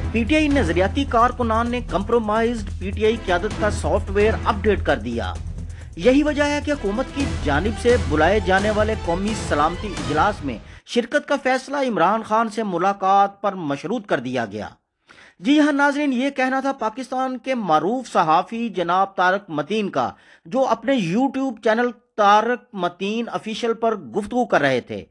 PTI नजरियाती कारकुनान ने compromised PTI क़यादत का software update कर दिया। यही वजह है कि हुकूमत की जानिब से बुलाए जाने वाले कौमी सलामती इजलास में शिरकत का फैसला इमरान खान से मुलाकात पर मशरूत कर दिया गया। जी हाँ नाजरीन, ये कहना था पाकिस्तान के मारूफ सहाफ़ी जनाब तारक मतीन का, जो अपने YouTube channel Tariq Mateen official पर गुफ्तगू कर रहे थे।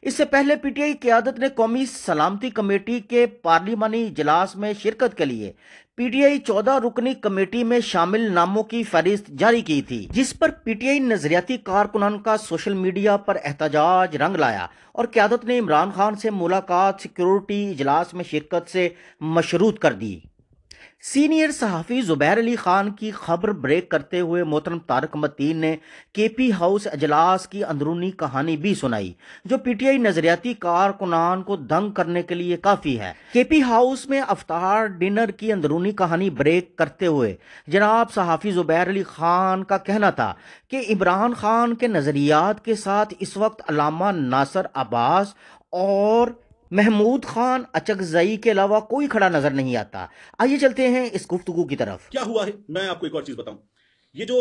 इससे पहले पीटीआई क़यादत ने कौमी सलामती कमेटी के पार्लिमानी इजलास में शिरकत के लिए पीटीआई 14 रुकनी कमेटी में शामिल नामों की फहरिस्त जारी की थी, जिस पर पीटीआई नजरियाती कारकुनान का सोशल मीडिया पर एहतजाज रंग लाया और क़यादत ने इमरान खान से मुलाकात सिक्योरिटी इजलास में शिरकत से मशरूत कर दी। सीनियर सहाफ़ी ज़ुबैर अली खान की खबर ब्रेक करते हुए मोहतरम तारक मतीन ने केपी हाउस अजलास की अंदरूनी कहानी भी सुनाई, जो पीटीआई नजरियाती कारकुनान को दंग करने के लिए काफ़ी है। केपी हाउस में अफ्तार डिनर की अंदरूनी कहानी ब्रेक करते हुए जनाब सहाफ़ी ज़ुबैर अली खान का कहना था कि इमरान खान के नज़रियात के साथ इस वक्त अल्लामा नासिर अब्बास और महमूद खान अचकजई के अलावा कोई खड़ा नजर नहीं आता। आइए चलते हैं इस गुफ्तगू की तरफ। क्या हुआ है, मैं आपको एक और चीज बताऊं। ये जो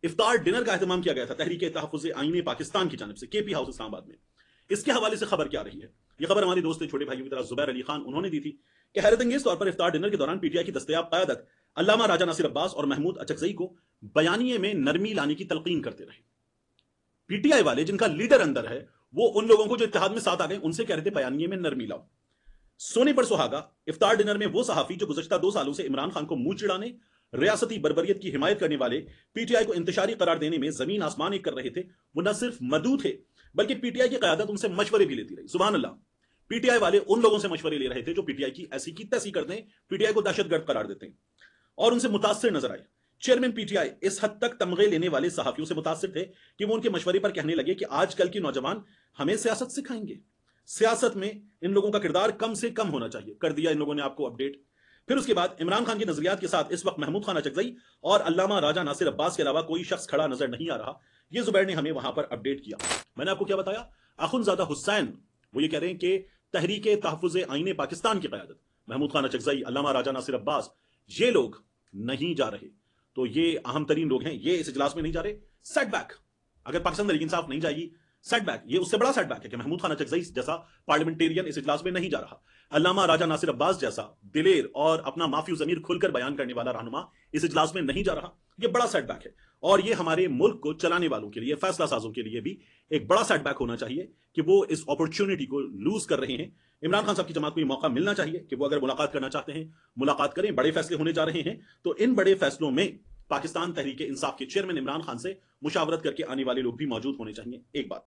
इफ्तार डिनर का एहतमाम किया गया था तहरीक तहफ़्फ़ुज़ आईन पाकिस्तान की जानिब से केपी हाउस इस्लामाबाद में, इसके हवाले से खबर क्या रही है। ये खबर हमारे दोस्त छोटे भाइयों की तरह ज़ुबैर अली खान उन्होंने दी थी कि हैरतअंगेज तौर पर इफ्तार डिनर के दौरान पीटीआई की दस्तयाब क़यादत अल्लामा राजा नासिर अब्बास और महमूद अचकजई को बयानिए में नरमी लाने की तलकीन करते रहे। पीटीआई वाले जिनका लीडर अंदर है, वो उन लोगों को जो इत्तेहाद में साथ आ गए उनसे कह रहे थे बयानिए में नरमी लाओ। सोने पर सुहागा इफ्तार डिनर में वो सहाफी जो गुज़श्ता 2 सालों से इमरान खान को मुंह चिढ़ाने, रियासती बर्बरियत की हिमायत करने वाले पीटीआई को इंतशारी करार देने में जमीन आसमान एक कर रहे थे, वो न सिर्फ मदऊ थे बल्कि पीटीआई की क़यादत उनसे मशवरे भी लेती रही। सुभान अल्लाह, पीटीआई वाले उन लोगों से मशवरे ले रहे थे जो पीटीआई की ऐसी की तैसी करते हैं, पीटीआई को दहशतगर्द करार देते हैं और उनसे मुतासिर नजर आए। चेयरमैन पीटीआई इस हद तक तमगे लेने वाले सहाफियों से मुतासिर थे कि वो उनके मशवरे पर कहने लगे कि आजकल के नौजवान हमें सियासत सिखाएंगे, सियासत में इन लोगों का किरदार कम से कम होना चाहिए। कर दिया इन लोगों ने आपको अपडेट। फिर उसके बाद इमरान खान के नजरियात के साथ इस वक्त महमूद खान अचकजई और अल्लामा राजा नासिर अब्बास के अलावा कोई शख्स खड़ा नजर नहीं आ रहा। ये जुबैर ने हमें वहां पर अपडेट किया। मैंने आपको क्या बताया, अखुनज़ादा हुसैन वो ये कह रहे हैं कि तहरीक तहफ़्फ़ुज़ आईन पाकिस्तान की क़यादत महमूद खान अचकजई, अल्लामा राजा नासिर अब्बास, ये लोग नहीं जा रहे। तो ये अहम तरीन लोग हैं, ये इस इजलास में नहीं जा रहे। सेटबैक, अगर पाकिस्तान तहरीक इंसाफ नहीं जाएगी, सेटबैक, ये उससे बड़ा सेटबैक है कि महमूद खान अचकजई जैसा पार्लियामेंटेरियन इस इजलास में नहीं जा रहा। अल्लामा राजा नासिर अब्बास जैसा दिलेर और अपना माफी ज़मीर खुलकर बयान करने वाला रहनुमा इस इजलास में नहीं जा रहा। ये बड़ा सेटबैक है और ये हमारे मुल्क को चलाने वालों के लिए, फैसला साजों के लिए भी एक बड़ा सेटबैक होना चाहिए कि वो इस अपॉर्चुनिटी को लूज कर रहे हैं। इमरान खान साहब की जमात को ये मौका मिलना चाहिए कि वो अगर मुलाकात करना चाहते हैं मुलाकात करें। बड़े फैसले होने जा रहे हैं, तो इन बड़े फैसलों में पाकिस्तान तहरीक इंसाफ के चेयरमैन इमरान खान से मुशावरत करके आने वाले लोग भी मौजूद होने चाहिए। एक बात